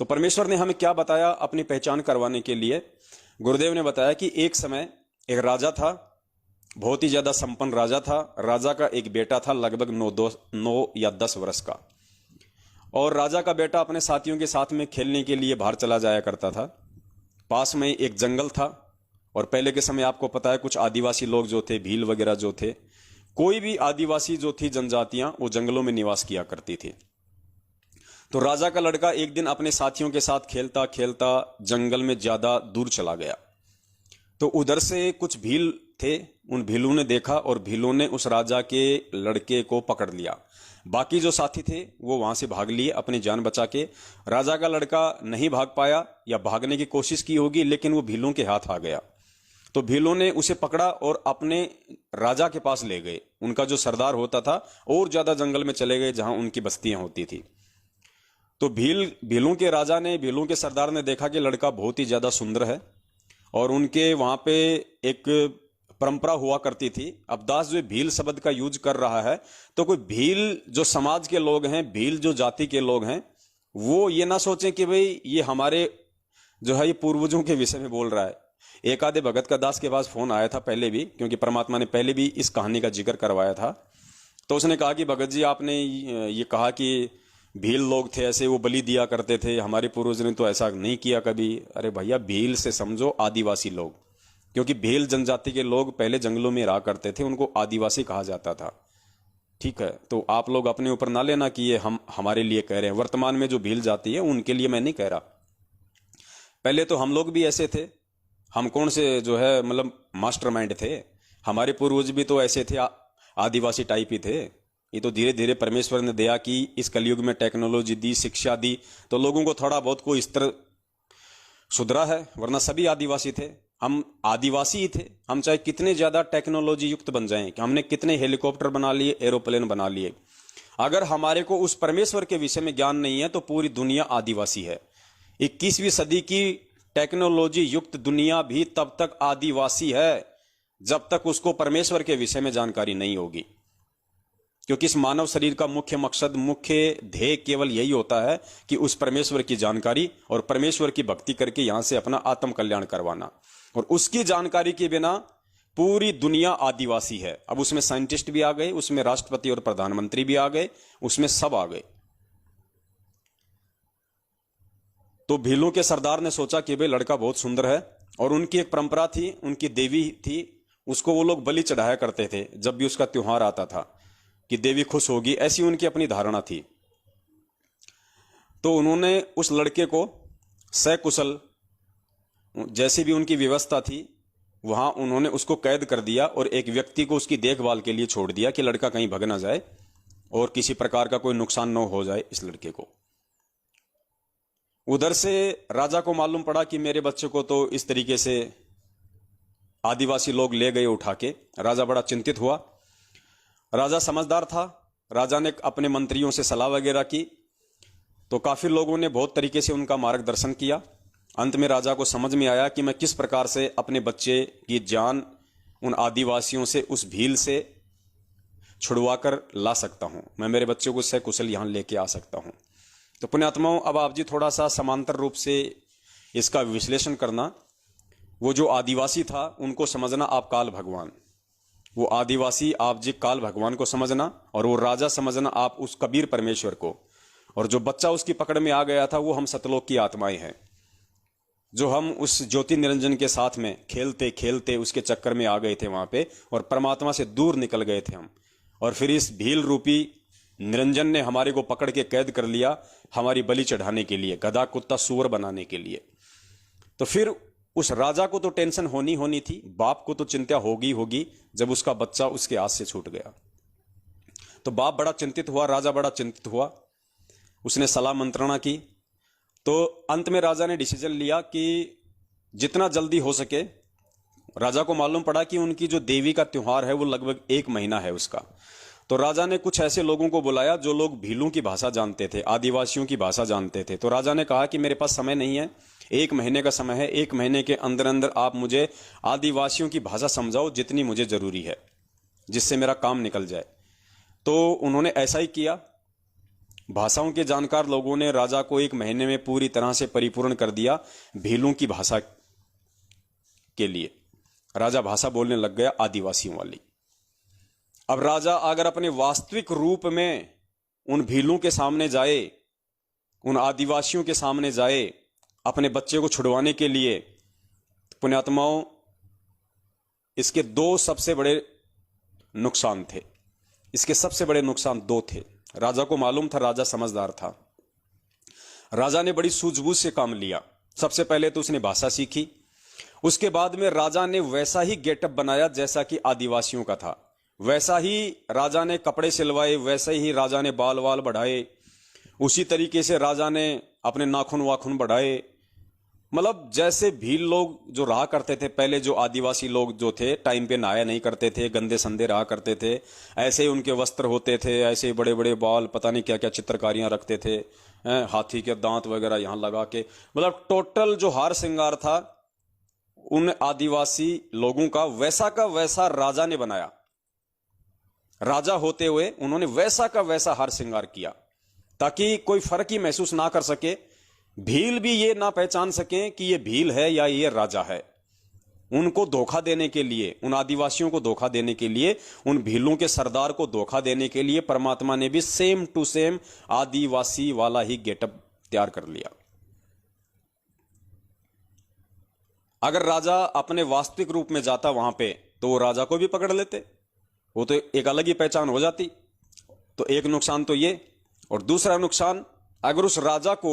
तो परमेश्वर ने हमें क्या बताया अपनी पहचान करवाने के लिए? गुरुदेव ने बताया कि एक समय एक राजा था, बहुत ही ज्यादा संपन्न राजा था। राजा का एक बेटा था लगभग 9 या 10 वर्ष का, और राजा का बेटा अपने साथियों के साथ में खेलने के लिए बाहर चला जाया करता था। पास में एक जंगल था, और पहले के समय आपको पता है कुछ आदिवासी लोग जो थे, भील वगैरह जो थे, कोई भी आदिवासी जो थी जनजातियां, वो जंगलों में निवास किया करती थी। तो राजा का लड़का एक दिन अपने साथियों के साथ खेलता खेलता जंगल में ज्यादा दूर चला गया। तो उधर से कुछ भील थे, उन भीलों ने देखा और भीलों ने उस राजा के लड़के को पकड़ लिया। बाकी जो साथी थे वो वहां से भाग लिए अपनी जान बचा के। राजा का लड़का नहीं भाग पाया, या भागने की कोशिश की होगी, लेकिन वो भीलों के हाथ आ गया। तो भीलों ने उसे पकड़ा और अपने राजा के पास ले गए। उनका जो सरदार होता था, और ज्यादा जंगल में चले गए जहां उनकी बस्तियां होती थी। तो भीलों के राजा ने, भीलों के सरदार ने देखा कि लड़का बहुत ही ज्यादा सुंदर है, और उनके वहां पे एक परंपरा हुआ करती थी। अब दास जो भील शब्द का यूज कर रहा है, तो कोई भील जो समाज के लोग हैं, भील जो जाति के लोग हैं, वो ये ना सोचें कि भाई ये हमारे जो है ये पूर्वजों के विषय में बोल रहा है। एक आधे भगत का दास के पास फोन आया था पहले भी, क्योंकि परमात्मा ने पहले भी इस कहानी का जिक्र करवाया था। तो उसने कहा कि भगत जी, आपने ये कहा कि भील लोग थे ऐसे, वो बलि दिया करते थे, हमारे पूर्वज ने तो ऐसा नहीं किया कभी। अरे भैया, भील से समझो आदिवासी लोग, क्योंकि भील जनजाति के लोग पहले जंगलों में रहा करते थे, उनको आदिवासी कहा जाता था। ठीक है, तो आप लोग अपने ऊपर ना लेना कि ये हम हमारे लिए कह रहे हैं। वर्तमान में जो भील जाति है उनके लिए मैं नहीं कह रहा, पहले तो हम लोग भी ऐसे थे। हम कौन से जो है मतलब मास्टरमाइंड थे, हमारे पूर्वज भी तो ऐसे थे, आदिवासी टाइप ही थे। ये तो धीरे धीरे परमेश्वर ने दया की, इस कलयुग में टेक्नोलॉजी दी, शिक्षा दी, तो लोगों को थोड़ा बहुत कोई स्तर सुधरा है, वरना सभी आदिवासी थे। हम आदिवासी ही थे। हम चाहे कितने ज्यादा टेक्नोलॉजी युक्त बन जाएं, कि हमने कितने हेलीकॉप्टर बना लिए, एरोप्लेन बना लिए, अगर हमारे को उस परमेश्वर के विषय में ज्ञान नहीं है तो पूरी दुनिया आदिवासी है। 21वीं सदी की टेक्नोलॉजी युक्त दुनिया भी तब तक आदिवासी है जब तक उसको परमेश्वर के विषय में जानकारी नहीं होगी। क्योंकि इस मानव शरीर का मुख्य मकसद, मुख्य ध्येय केवल यही होता है कि उस परमेश्वर की जानकारी और परमेश्वर की भक्ति करके यहां से अपना आत्म कल्याण करवाना। और उसकी जानकारी के बिना पूरी दुनिया आदिवासी है। अब उसमें साइंटिस्ट भी आ गए, उसमें राष्ट्रपति और प्रधानमंत्री भी आ गए, उसमें सब आ गए। तो भीलों के सरदार ने सोचा कि भाई लड़का बहुत सुंदर है, और उनकी एक परंपरा थी, उनकी देवी थी, उसको वो लोग बलि चढ़ाया करते थे जब भी उसका त्योहार आता था, कि देवी खुश होगी, ऐसी उनकी अपनी धारणा थी। तो उन्होंने उस लड़के को सकुशल, जैसी भी उनकी व्यवस्था थी, वहां उन्होंने उसको कैद कर दिया और एक व्यक्ति को उसकी देखभाल के लिए छोड़ दिया कि लड़का कहीं भग ना जाए और किसी प्रकार का कोई नुकसान न हो जाए इस लड़के को। उधर से राजा को मालूम पड़ा कि मेरे बच्चे को तो इस तरीके से आदिवासी लोग ले गए उठा के। राजा बड़ा चिंतित हुआ। राजा समझदार था, राजा ने अपने मंत्रियों से सलाह वगैरह की, तो काफी लोगों ने बहुत तरीके से उनका मार्गदर्शन किया। अंत में राजा को समझ में आया कि मैं किस प्रकार से अपने बच्चे की जान उन आदिवासियों से, उस भील से छुड़वा कर ला सकता हूं। मैं मेरे बच्चे को सकुशल यहां लेके आ सकता हूं। तो पुण्यात्माओं, अब आप जी थोड़ा सा समांतर रूप से इसका विश्लेषण करना। वो जो आदिवासी था उनको समझना आप काल भगवान, वो आदिवासी आप जी काल भगवान को समझना, और वो राजा समझना आप उस कबीर परमेश्वर को। और जो बच्चा उसकी पकड़ में आ गया था वो हम सतलोक की आत्माएं हैं, जो हम उस ज्योति निरंजन के साथ में खेलते खेलते उसके चक्कर में आ गए थे वहां पे, और परमात्मा से दूर निकल गए थे हम। और फिर इस भील रूपी निरंजन ने हमारे को पकड़ के कैद कर लिया, हमारी बलि चढ़ाने के लिए, गधा कुत्ता सूअर बनाने के लिए। तो फिर उस राजा को तो टेंशन होनी थी, बाप को तो चिंता होगी होगी जब उसका बच्चा उसके हाथ से छूट गया। तो बाप बड़ा चिंतित हुआ, राजा बड़ा चिंतित हुआ, उसने सलाह मंत्रणा की। तो अंत में राजा ने डिसीजन लिया कि जितना जल्दी हो सके, राजा को मालूम पड़ा कि उनकी जो देवी का त्योहार है वो लगभग 1 महीना है उसका। तो राजा ने कुछ ऐसे लोगों को बुलाया जो लोग भीलों की भाषा जानते थे, आदिवासियों की भाषा जानते थे। तो राजा ने कहा कि मेरे पास समय नहीं है, 1 महीने का समय है, 1 महीने के अंदर अंदर आप मुझे आदिवासियों की भाषा समझाओ जितनी मुझे जरूरी है, जिससे मेरा काम निकल जाए। तो उन्होंने ऐसा ही किया। भाषाओं के जानकार लोगों ने राजा को 1 महीने में पूरी तरह से परिपूर्ण कर दिया भीलों की भाषा के लिए। राजा भाषा बोलने लग गया आदिवासियों वाली। अब राजा अगर अपने वास्तविक रूप में उन भीलों के सामने जाए, उन आदिवासियों के सामने जाए अपने बच्चे को छुड़वाने के लिए, पुण्यात्माओं, इसके 2 सबसे बड़े नुकसान थे। इसके सबसे बड़े नुकसान 2 थे। राजा को मालूम था, राजा समझदार था। राजा ने बड़ी सूझबूझ से काम लिया। सबसे पहले तो उसने भाषा सीखी, उसके बाद में राजा ने वैसा ही गेटअप बनाया जैसा कि आदिवासियों का था। वैसा ही राजा ने कपड़े सिलवाए, वैसे ही राजा ने बाल वाल बढ़ाए, उसी तरीके से राजा ने अपने नाखून वाखून बढ़ाए। मतलब जैसे भील लोग जो रहा करते थे पहले, जो आदिवासी लोग जो थे टाइम पे नहाया नहीं करते थे, गंदे संदे रहा करते थे, ऐसे ही उनके वस्त्र होते थे, ऐसे ही बड़े बड़े बाल, पता नहीं क्या क्या चित्रकारियां रखते थे, हाथी के दांत वगैरह यहां लगा के, मतलब टोटल जो हार श्रृंगार था उन आदिवासी लोगों का वैसा का वैसा राजा ने बनाया। राजा होते हुए उन्होंने वैसा का वैसा हार श्रृंगार किया ताकि कोई फर्क ही महसूस ना कर सके, भील भी ये ना पहचान सकें कि ये भील है या ये राजा है। उनको धोखा देने के लिए, उन आदिवासियों को धोखा देने के लिए, उन भीलों के सरदार को धोखा देने के लिए परमात्मा ने भी सेम टू सेम आदिवासी वाला ही गेटअप तैयार कर लिया। अगर राजा अपने वास्तविक रूप में जाता वहां पे तो वो राजा को भी पकड़ लेते, वो तो एक अलग ही पहचान हो जाती। तो एक नुकसान तो ये, और दूसरा नुकसान, अगर उस राजा को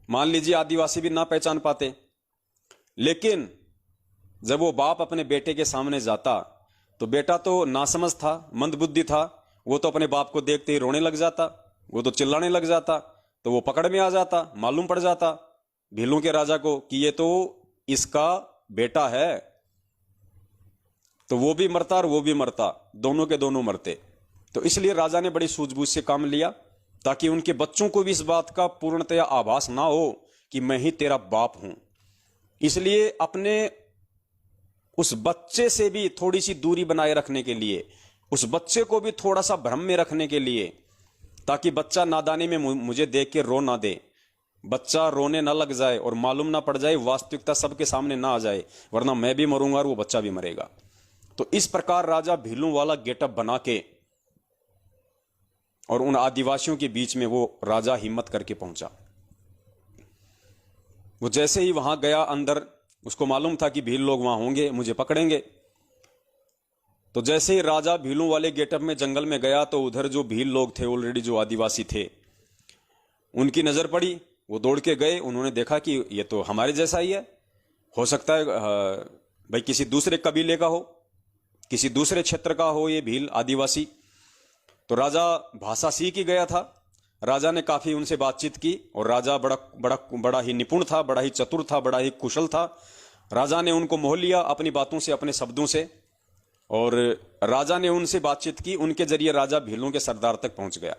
मान लीजिए आदिवासी भी ना पहचान पाते, लेकिन जब वो बाप अपने बेटे के सामने जाता तो बेटा तो नासमझ था, मंदबुद्धि था, वो तो अपने बाप को देखते ही रोने लग जाता, वो तो चिल्लाने लग जाता, तो वो पकड़ में आ जाता, मालूम पड़ जाता भीलों के राजा को कि ये तो इसका बेटा है, तो वो भी मरता और वो भी मरता, दोनों के दोनों मरते। तो इसलिए राजा ने बड़ी सूझबूझ से काम लिया ताकि उनके बच्चों को भी इस बात का पूर्णतया आभास ना हो कि मैं ही तेरा बाप हूं। इसलिए अपने उस बच्चे से भी थोड़ी सी दूरी बनाए रखने के लिए, उस बच्चे को भी थोड़ा सा भ्रम में रखने के लिए, ताकि बच्चा नादानी में मुझे देख के रो ना दे, बच्चा रोने ना लग जाए और मालूम ना पड़ जाए, वास्तविकता सबके सामने ना आ जाए, वरना मैं भी मरूंगा और वो बच्चा भी मरेगा। तो इस प्रकार राजा भीलों वाला गेटअप बना के और उन आदिवासियों के बीच में वो राजा हिम्मत करके पहुंचा। वो जैसे ही वहां गया अंदर, उसको मालूम था कि भील लोग वहां होंगे, मुझे पकड़ेंगे। तो जैसे ही राजा भीलों वाले गेटअप में जंगल में गया तो उधर जो भील लोग थे ऑलरेडी, जो आदिवासी थे, उनकी नजर पड़ी। वो दौड़ के गए, उन्होंने देखा कि ये तो हमारे जैसा ही है, हो सकता है भाई किसी दूसरे कबीले का हो, किसी दूसरे क्षेत्र का हो ये भील आदिवासी। तो राजा भाषा सीख ही गया था, राजा ने काफी उनसे बातचीत की और राजा बड़ा ही निपुण था, बड़ा ही चतुर था, बड़ा ही कुशल था। राजा ने उनको मोह लिया अपनी बातों से, अपने शब्दों से, और राजा ने उनसे बातचीत की। उनके जरिए राजा भीलों के सरदार तक पहुंच गया।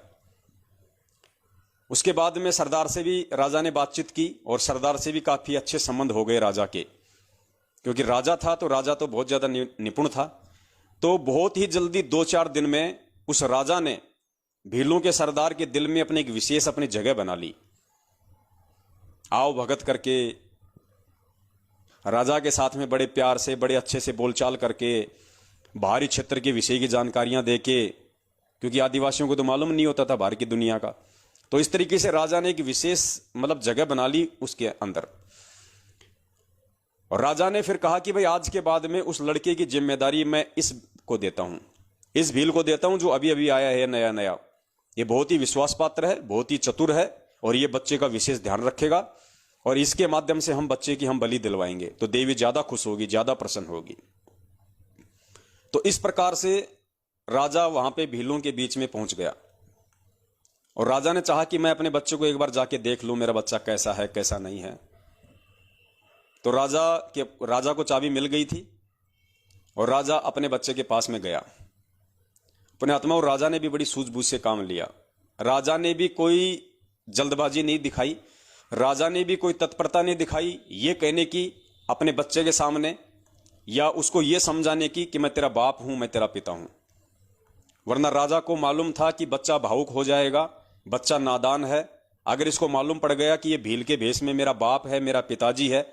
उसके बाद में सरदार से भी राजा ने बातचीत की और सरदार से भी काफी अच्छे संबंध हो गए राजा के, क्योंकि राजा था तो राजा तो बहुत ज्यादा निपुण था। तो बहुत ही जल्दी 2-4 दिन में उस राजा ने भीलों के सरदार के दिल में अपनी एक विशेष अपनी जगह बना ली। आओ भगत करके राजा के साथ में बड़े प्यार से, बड़े अच्छे से बोलचाल करके, बाहरी क्षेत्र के विषय की जानकारियां देके, क्योंकि आदिवासियों को तो मालूम नहीं होता था बाहर की दुनिया का। तो इस तरीके से राजा ने एक विशेष मतलब जगह बना ली उसके अंदर। और राजा ने फिर कहा कि भाई आज के बाद में उस लड़के की जिम्मेदारी मैं इसको देता हूं, इस भील को देता हूं जो अभी अभी आया है नया नया। ये बहुत ही विश्वास पात्र है, बहुत ही चतुर है, और ये बच्चे का विशेष ध्यान रखेगा, और इसके माध्यम से हम बच्चे की हम बलि दिलवाएंगे तो देवी ज्यादा खुश होगी, ज्यादा प्रसन्न होगी। तो इस प्रकार से राजा वहां पे भीलों के बीच में पहुंच गया और राजा ने चाहा कि मैं अपने बच्चे को एक बार जाके देख लूं, मेरा बच्चा कैसा है कैसा नहीं है। तो राजा को चाबी मिल गई थी और राजा अपने बच्चे के पास में गया। पुण्यात्मा, और राजा ने भी बड़ी सूझबूझ से काम लिया। राजा ने भी कोई जल्दबाजी नहीं दिखाई, राजा ने भी कोई तत्परता नहीं दिखाई ये कहने की अपने बच्चे के सामने, या उसको ये समझाने की कि मैं तेरा बाप हूं, मैं तेरा पिता हूं। वरना राजा को मालूम था कि बच्चा भावुक हो जाएगा, बच्चा नादान है। अगर इसको मालूम पड़ गया कि ये भील के भेष में मेरा बाप है, मेरा पिताजी है,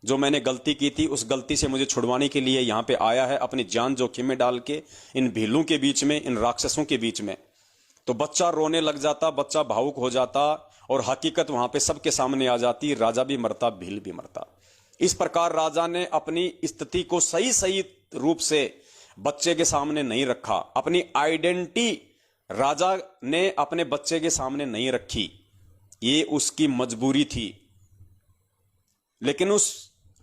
जो मैंने गलती की थी उस गलती से मुझे छुड़वाने के लिए यहाँ पे आया है, अपनी जान जोखिम में डाल के इन भीलों के बीच में, इन राक्षसों के बीच में, तो बच्चा रोने लग जाता, बच्चा भावुक हो जाता और हकीकत वहां पे सबके सामने आ जाती, राजा भी मरता, भील भी मरता। इस प्रकार राजा ने अपनी स्थिति को सही सही रूप से बच्चे के सामने नहीं रखा, अपनी आइडेंटिटी राजा ने अपने बच्चे के सामने नहीं रखी, ये उसकी मजबूरी थी। लेकिन उस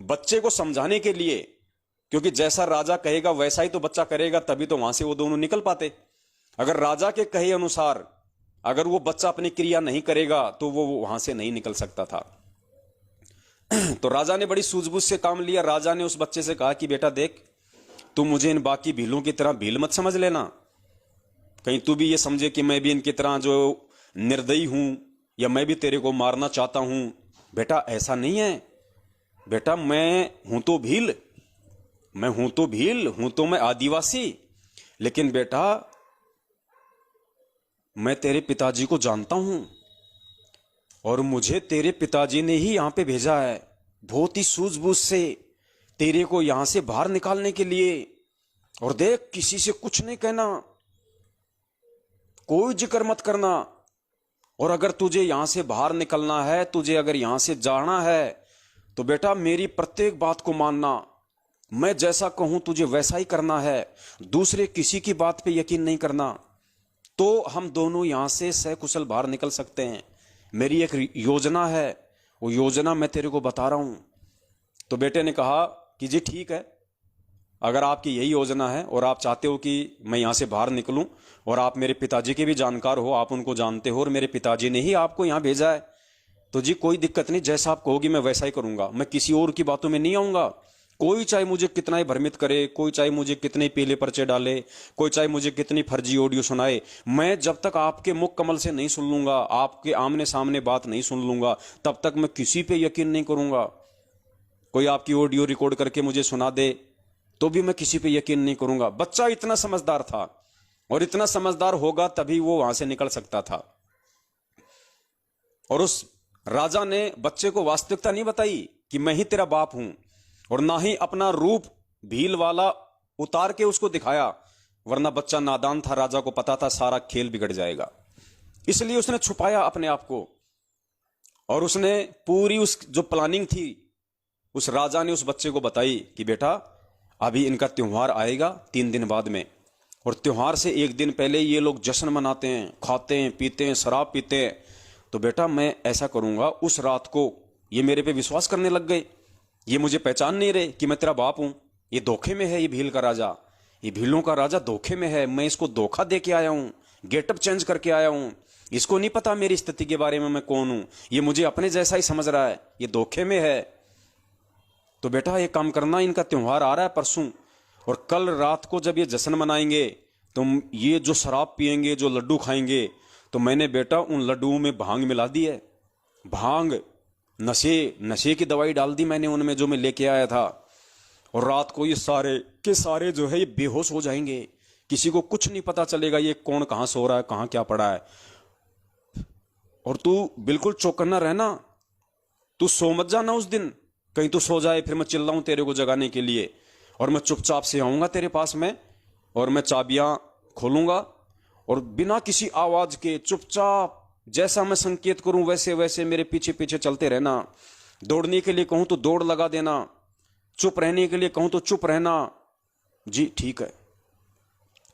बच्चे को समझाने के लिए, क्योंकि जैसा राजा कहेगा वैसा ही तो बच्चा करेगा, तभी तो वहां से वो दोनों निकल पाते। अगर राजा के कहे अनुसार अगर वो बच्चा अपनी क्रिया नहीं करेगा तो वो वहां से नहीं निकल सकता था। तो राजा ने बड़ी सूझबूझ से काम लिया। राजा ने उस बच्चे से कहा कि बेटा देख, तू मुझे इन बाकी भीलों की तरह भील मत समझ लेना, कहीं तू भी ये समझे कि मैं भी इनकी तरह जो निर्दयी हूं या मैं भी तेरे को मारना चाहता हूं। बेटा ऐसा नहीं है, बेटा मैं हूं तो भील, मैं हूं तो भील, हूं तो मैं आदिवासी, लेकिन बेटा मैं तेरे पिताजी को जानता हूं और मुझे तेरे पिताजी ने ही यहां पे भेजा है, बहुत ही सूझबूझ से तेरे को यहां से बाहर निकालने के लिए। और देख, किसी से कुछ नहीं कहना, कोई जिक्र मत करना, और अगर तुझे यहां से बाहर निकलना है, तुझे अगर यहां से जाना है, तो बेटा मेरी प्रत्येक बात को मानना, मैं जैसा कहूं तुझे वैसा ही करना है, दूसरे किसी की बात पे यकीन नहीं करना, तो हम दोनों यहां से सकुशल बाहर निकल सकते हैं। मेरी एक योजना है, वो योजना मैं तेरे को बता रहा हूं। तो बेटे ने कहा कि जी ठीक है, अगर आपकी यही योजना है और आप चाहते हो कि मैं यहां से बाहर निकलूं, और आप मेरे पिताजी के भी जानकार हो, आप उनको जानते हो और मेरे पिताजी ने ही आपको यहां भेजा है, तो जी कोई दिक्कत नहीं, जैसा आप कहोगे मैं वैसा ही करूंगा, मैं किसी और की बातों में नहीं आऊंगा। कोई चाहे मुझे कितना ही भ्रमित करे, कोई चाहे मुझे कितने पीले पर्चे डाले, कोई चाहे मुझे कितनी फर्जी ऑडियो सुनाए, मैं जब तक आपके मुख कमल से नहीं सुन लूंगा, आपके आमने सामने बात नहीं सुन लूंगा, तब तक मैं किसी पे यकीन नहीं करूंगा। कोई आपकी ऑडियो रिकॉर्ड करके मुझे सुना दे तो भी मैं किसी पे यकीन नहीं करूंगा। बच्चा इतना समझदार था, और इतना समझदार होगा तभी वो वहां से निकल सकता था। और उस राजा ने बच्चे को वास्तविकता नहीं बताई कि मैं ही तेरा बाप हूं, और ना ही अपना रूप भील वाला उतार के उसको दिखाया, वरना बच्चा नादान था, राजा को पता था सारा खेल बिगड़ जाएगा, इसलिए उसने छुपाया अपने आप को। और उसने पूरी उस जो प्लानिंग थी उस राजा ने उस बच्चे को बताई कि बेटा अभी इनका त्योहार आएगा 3 दिन बाद में, और त्योहार से 1 दिन पहले ये लोग जश्न मनाते हैं, खाते हैं, पीते हैं, शराब पीते हैं, तो बेटा मैं ऐसा करूंगा, उस रात को ये मेरे पे विश्वास करने लग गए, ये मुझे पहचान नहीं रहे कि मैं तेरा बाप हूं, ये धोखे में है, ये भील का राजा, ये भीलों का राजा धोखे में है, मैं इसको धोखा दे के आया हूं, गेटअप चेंज करके आया हूं, इसको नहीं पता मेरी स्थिति के बारे में, मैं कौन हूं, ये मुझे अपने जैसा ही समझ रहा है, ये धोखे में है। तो बेटा एक काम करना, इनका त्योहार आ रहा है परसों, और कल रात को जब ये जश्न मनाएंगे, तुम ये जो शराब पिएंगे, जो लड्डू खाएंगे, तो मैंने बेटा उन लड्डुओं में भांग मिला दी है, भांग नशे की दवाई डाल दी मैंने उनमें जो मैं लेके आया था, और रात को ये सारे के सारे जो है ये बेहोश हो जाएंगे, किसी को कुछ नहीं पता चलेगा ये कौन कहां सो रहा है, कहां क्या पड़ा है। और तू बिल्कुल चौकन्ना रहना, तू सो मत जाना उस दिन, कहीं तू सो जाए फिर मैं चिल्लाऊं तेरे को जगाने के लिए, और मैं चुपचाप से आऊंगा तेरे पास में, और मैं चाबियां खोलूंगा, और बिना किसी आवाज के चुपचाप जैसा मैं संकेत करूं वैसे वैसे मेरे पीछे पीछे चलते रहना, दौड़ने के लिए कहूं तो दौड़ लगा देना, चुप रहने के लिए कहूं तो चुप रहना। जी ठीक है,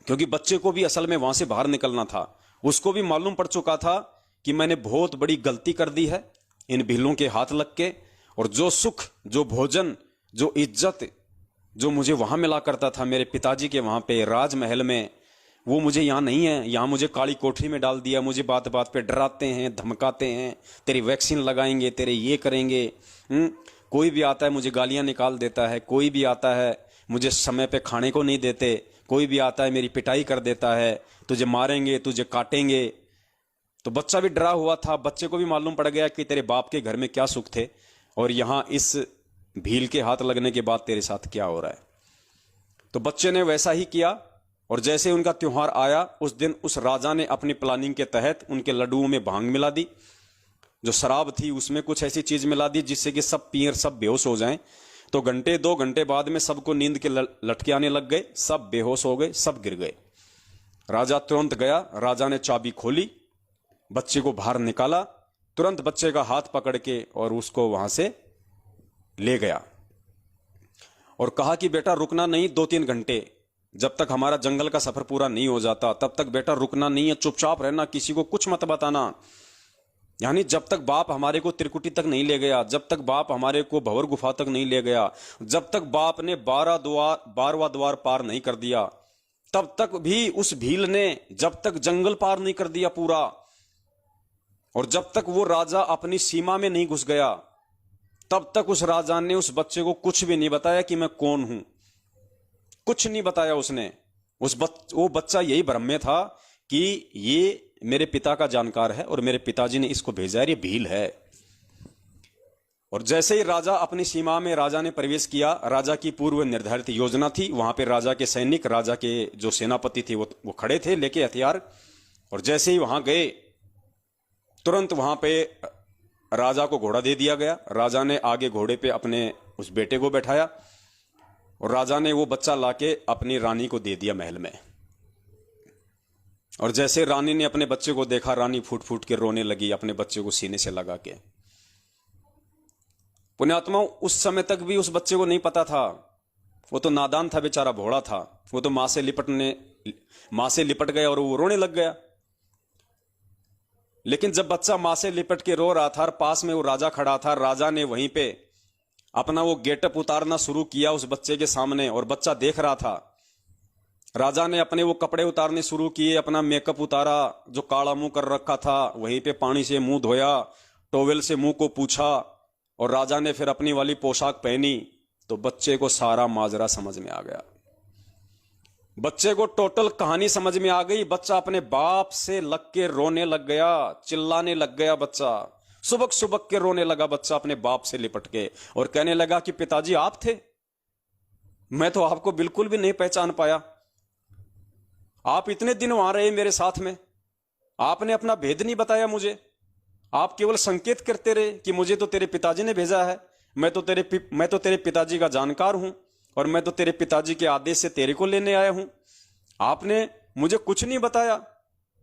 क्योंकि बच्चे को भी असल में वहां से बाहर निकलना था, उसको भी मालूम पड़ चुका था कि मैंने बहुत बड़ी गलती कर दी है इन भीलों के हाथ लग के, और जो सुख, जो भोजन, जो इज्जत जो मुझे वहां मिला करता था मेरे पिताजी के वहां पे राजमहल में, वो मुझे यहाँ नहीं है, यहाँ मुझे काली कोठरी में डाल दिया, मुझे बात बात पे डराते हैं, धमकाते हैं, तेरी वैक्सीन लगाएंगे, तेरे ये करेंगे। कोई भी आता है मुझे गालियां निकाल देता है, कोई भी आता है मुझे समय पे खाने को नहीं देते, कोई भी आता है मेरी पिटाई कर देता है, तुझे मारेंगे, तुझे काटेंगे। तो बच्चा भी डरा हुआ था, बच्चे को भी मालूम पड़ गया कि तेरे बाप के घर में क्या सुख थे, और यहाँ इस भील के हाथ लगने के बाद तेरे साथ क्या हो रहा है। तो बच्चे ने वैसा ही किया, और जैसे उनका त्योहार आया, उस दिन उस राजा ने अपनी प्लानिंग के तहत उनके लड्डुओं में भांग मिला दी, जो शराब थी उसमें कुछ ऐसी चीज मिला दी जिससे कि सब पिए, सब बेहोश हो जाएं। तो घंटे 2 घंटे बाद में सबको नींद के लटके आने लग गए, सब बेहोश हो गए, सब गिर गए। राजा तुरंत गया, राजा ने चाबी खोली, बच्चे को बाहर निकाला, तुरंत बच्चे का हाथ पकड़ के और उसको वहां से ले गया और कहा कि बेटा रुकना नहीं, 2-3 घंटे, जब तक हमारा जंगल का सफर पूरा नहीं हो जाता तब तक बेटा रुकना नहीं है, चुपचाप रहना, किसी को कुछ मत बताना। यानी जब तक बाप हमारे को त्रिकुटी तक नहीं ले गया, जब तक बाप हमारे को भंवर गुफा तक नहीं ले गया, जब तक बाप ने 12वां द्वार पार नहीं कर दिया, तब तक भी उस भील ने जब तक जंगल पार नहीं कर दिया पूरा, और जब तक वो राजा अपनी सीमा में नहीं घुस गया, तब तक उस राजा ने उस बच्चे को कुछ भी नहीं बताया कि मैं कौन हूं, कुछ नहीं बताया उसने। वो बच्चा यही भ्रम में था कि ये मेरे पिता का जानकार है और मेरे पिताजी ने इसको भेजा है, ये भील है। और जैसे ही राजा अपनी सीमा में राजा ने प्रवेश किया, राजा की पूर्व निर्धारित योजना थी, वहां पे राजा के सैनिक, राजा के जो सेनापति थे वो खड़े थे लेके हथियार, और जैसे ही वहां गए तुरंत वहां पे राजा को घोड़ा दे दिया गया। राजा ने आगे घोड़े पे अपने उस बेटे को बैठाया और राजा ने वो बच्चा लाके अपनी रानी को दे दिया महल में। और जैसे रानी ने अपने बच्चे को देखा, रानी फूट फूट के रोने लगी, अपने बच्चे को सीने से लगा के। पुण्यात्मा, उस समय तक भी उस बच्चे को नहीं पता था, वो तो नादान था बेचारा, भोला था, वो तो मां से लिपट गया और वो रोने लग गया। लेकिन जब बच्चा मां से लिपट के रो रहा था और पास में वो राजा खड़ा था, राजा ने वहीं पे अपना वो गेटअप उतारना शुरू किया उस बच्चे के सामने, और बच्चा देख रहा था। राजा ने अपने वो कपड़े उतारने शुरू किए, अपना मेकअप उतारा, जो काला मुंह कर रखा था वहीं पे पानी से मुंह धोया, टॉवेल से मुंह को पूछा, और राजा ने फिर अपनी वाली पोशाक पहनी। तो बच्चे को सारा माजरा समझ में आ गया, बच्चे को टोटल कहानी समझ में आ गई। बच्चा अपने बाप से लग के रोने लग गया, चिल्लाने लग गया, बच्चा सुबक सुबक के रोने लगा बच्चा अपने बाप से लिपट के, और कहने लगा कि पिताजी आप थे, मैं तो आपको बिल्कुल भी नहीं पहचान पाया, आप इतने दिन वहां रहे मेरे साथ में, आपने अपना भेद नहीं बताया मुझे, आप केवल संकेत करते रहे कि मुझे तो तेरे पिताजी ने भेजा है, मैं तो तेरे पिताजी का जानकार हूं, और मैं तो तेरे पिताजी के आदेश से तेरे को लेने आया हूं। आपने मुझे कुछ नहीं बताया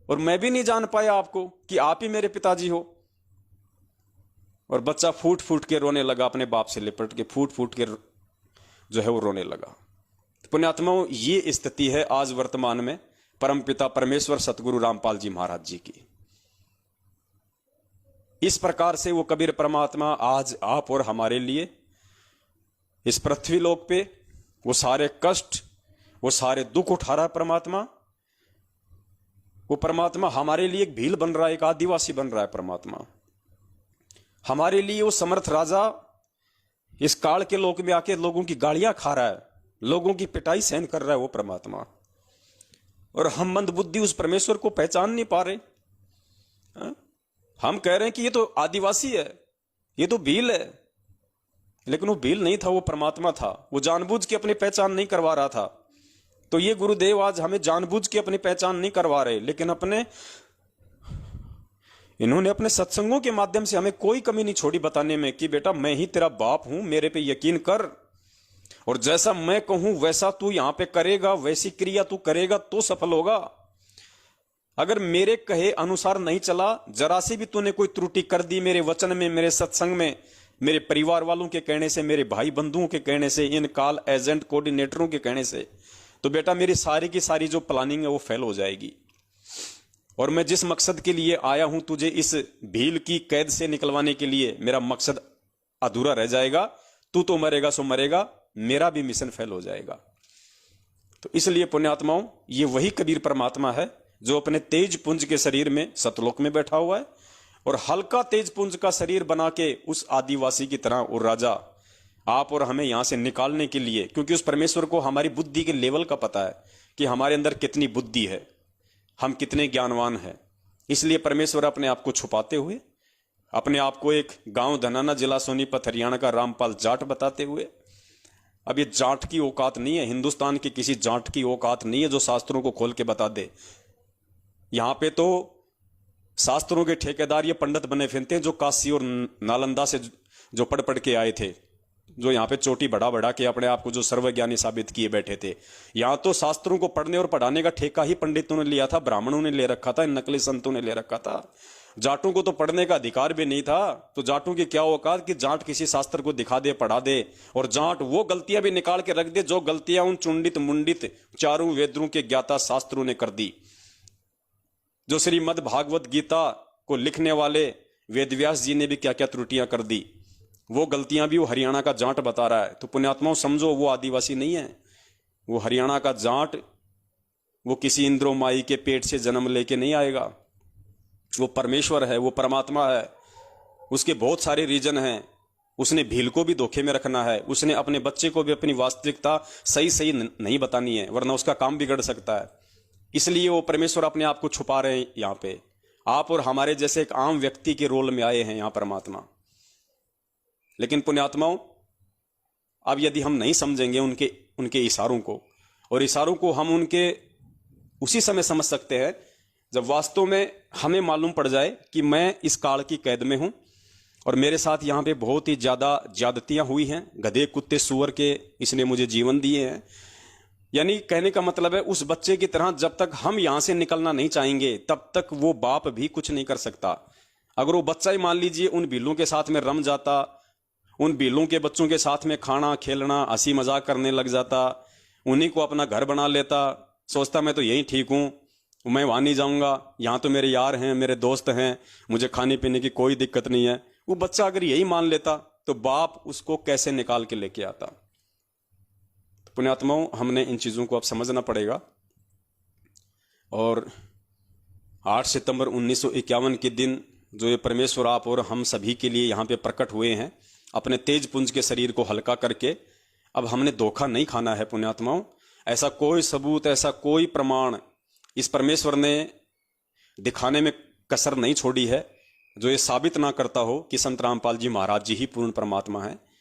और मैं भी नहीं जान पाया आपको कि आप ही मेरे पिताजी हो। और बच्चा फूट फूट के रोने लगा, अपने बाप से लिपट के फूट फूट के जो है वो रोने लगा। पुण्यात्माओं, ये स्थिति है आज वर्तमान में परमपिता परमेश्वर सतगुरु रामपाल जी महाराज जी की। इस प्रकार से वो कबीर परमात्मा आज आप और हमारे लिए इस पृथ्वी लोक पे वो सारे कष्ट, वो सारे दुख उठा रहा है परमात्मा। वो परमात्मा हमारे लिए एक भील बन रहा है, एक आदिवासी बन रहा है परमात्मा। हमारे लिए वो समर्थ राजा इस काल के लोक में आके लोगों की गालियां खा रहा है, लोगों की पिटाई सहन कर रहा है वो परमात्मा। और हम मंद बुद्धि उस परमेश्वर को पहचान नहीं पा रहे। हम कह रहे हैं कि ये तो आदिवासी है, ये तो भील है, लेकिन वो भील नहीं था, वो परमात्मा था। वो जानबूझ के अपनी पहचान नहीं करवा रहा था। तो ये गुरुदेव आज हमें जानबूझ के अपनी पहचान नहीं करवा रहे, लेकिन इन्होंने अपने सत्संगों के माध्यम से हमें कोई कमी नहीं छोड़ी बताने में कि बेटा मैं ही तेरा बाप हूं, मेरे पे यकीन कर, और जैसा मैं कहूं वैसा तू यहां पे करेगा, वैसी क्रिया तू करेगा तो सफल होगा। अगर मेरे कहे अनुसार नहीं चला, जरा सी भी तूने कोई त्रुटि कर दी मेरे वचन में, मेरे सत्संग में, मेरे परिवार वालों के कहने से, मेरे भाई बंधुओं के कहने से, इन काल एजेंट कोऑर्डिनेटरों के कहने से, तो बेटा मेरी सारी की सारी जो प्लानिंग है वो फेल हो जाएगी। और मैं जिस मकसद के लिए आया हूं तुझे इस भील की कैद से निकलवाने के लिए, मेरा मकसद अधूरा रह जाएगा। तू तो मरेगा सो मरेगा, मेरा भी मिशन फेल हो जाएगा। तो इसलिए पुण्यात्माओं, ये वही कबीर परमात्मा है जो अपने तेज पुंज के शरीर में सतलोक में बैठा हुआ है, और हल्का तेज पुंज का शरीर बना के उस आदिवासी की तरह वो राजा आप और हमें यहां से निकालने के लिए, क्योंकि उस परमेश्वर को हमारी बुद्धि के लेवल का पता है कि हमारे अंदर कितनी बुद्धि है, हम कितने ज्ञानवान हैं। इसलिए परमेश्वर अपने आप को छुपाते हुए, अपने आप को एक गांव धनाना, जिला सोनीपत, हरियाणा का रामपाल जाट बताते हुए अब ये जाट की औकात नहीं है, हिंदुस्तान की किसी जाट की औकात नहीं है जो शास्त्रों को खोल के बता दे। यहां पे तो शास्त्रों के ठेकेदार ये पंडित बने फिरते हैं जो काशी और नालंदा से जो पढ़ पढ़ के आए थे, जो यहाँ पे चोटी बढ़ा बढ़ा के अपने आप को जो सर्वज्ञानी साबित किए बैठे थे। यहाँ तो शास्त्रों को पढ़ने और पढ़ाने का ठेका ही पंडितों ने लिया था, ब्राह्मणों ने ले रखा था, नकली संतों ने ले रखा था। जाटों को तो पढ़ने का अधिकार भी नहीं था। तो जाटों की क्या औकात कि जाट किसी शास्त्र को दिखा दे, पढ़ा दे, और जाट वो गलतियां भी निकाल के रख दे जो गलतियां उन चुंडित मुंडित चारों वेदों के ज्ञाता शास्त्रों ने कर दी। जो श्रीमद् भागवत गीता को लिखने वाले वेदव्यास जी ने भी क्या क्या त्रुटियां कर दी, वो गलतियां भी वो हरियाणा का जाट बता रहा है। तो पुण्यात्माओं समझो, वो आदिवासी नहीं है, वो हरियाणा का जाट, वो किसी इंद्रो माई के पेट से जन्म लेके नहीं आएगा। वो परमेश्वर है, वो परमात्मा है, उसके बहुत सारे रीजन हैं। उसने भील को भी धोखे में रखना है, उसने अपने बच्चे को भी अपनी वास्तविकता सही सही नहीं बतानी है, वरना उसका काम बिगड़ सकता है। इसलिए वो परमेश्वर अपने आप को छुपा रहे हैं। यहाँ पे आप और हमारे जैसे एक आम व्यक्ति के रोल में आए हैं यहाँ परमात्मा। लेकिन पुण्यात्माओं, अब यदि हम नहीं समझेंगे उनके इशारों को, और इशारों को हम उनके उसी समय समझ सकते हैं जब वास्तव में हमें मालूम पड़ जाए कि मैं इस काल की कैद में हूं और मेरे साथ यहाँ पे बहुत ही ज्यादा ज्यादतियां हुई हैं, गधे कुत्ते सुअर के इसने मुझे जीवन दिए हैं। यानी कहने का मतलब है, उस बच्चे की तरह जब तक हम यहां से निकलना नहीं चाहेंगे तब तक वो बाप भी कुछ नहीं कर सकता। अगर वो बच्चा ही मान लीजिए उन भीलों के साथ में रम जाता, उन भीलों के बच्चों के साथ में खाना खेलना हंसी मजाक करने लग जाता, उन्हीं को अपना घर बना लेता, सोचता मैं तो यही ठीक हूं, मैं वहां नहीं जाऊंगा, यहां तो मेरे यार हैं, मेरे दोस्त हैं, मुझे खाने पीने की कोई दिक्कत नहीं है, वो बच्चा अगर यही मान लेता तो बाप उसको कैसे निकाल के लेके आता। तो पुण्यात्माओं, हमने इन चीजों को अब समझना पड़ेगा। और 8 सितंबर 1951 के दिन जो ये परमेश्वर आप और हम सभी के लिए यहाँ पे प्रकट हुए हैं, अपने तेज पुंज के शरीर को हल्का करके, अब हमने धोखा नहीं खाना है पुण्यात्माओं। ऐसा कोई सबूत, ऐसा कोई प्रमाण इस परमेश्वर ने दिखाने में कसर नहीं छोड़ी है जो ये साबित ना करता हो कि संत रामपाल जी महाराज जी ही पूर्ण परमात्मा है।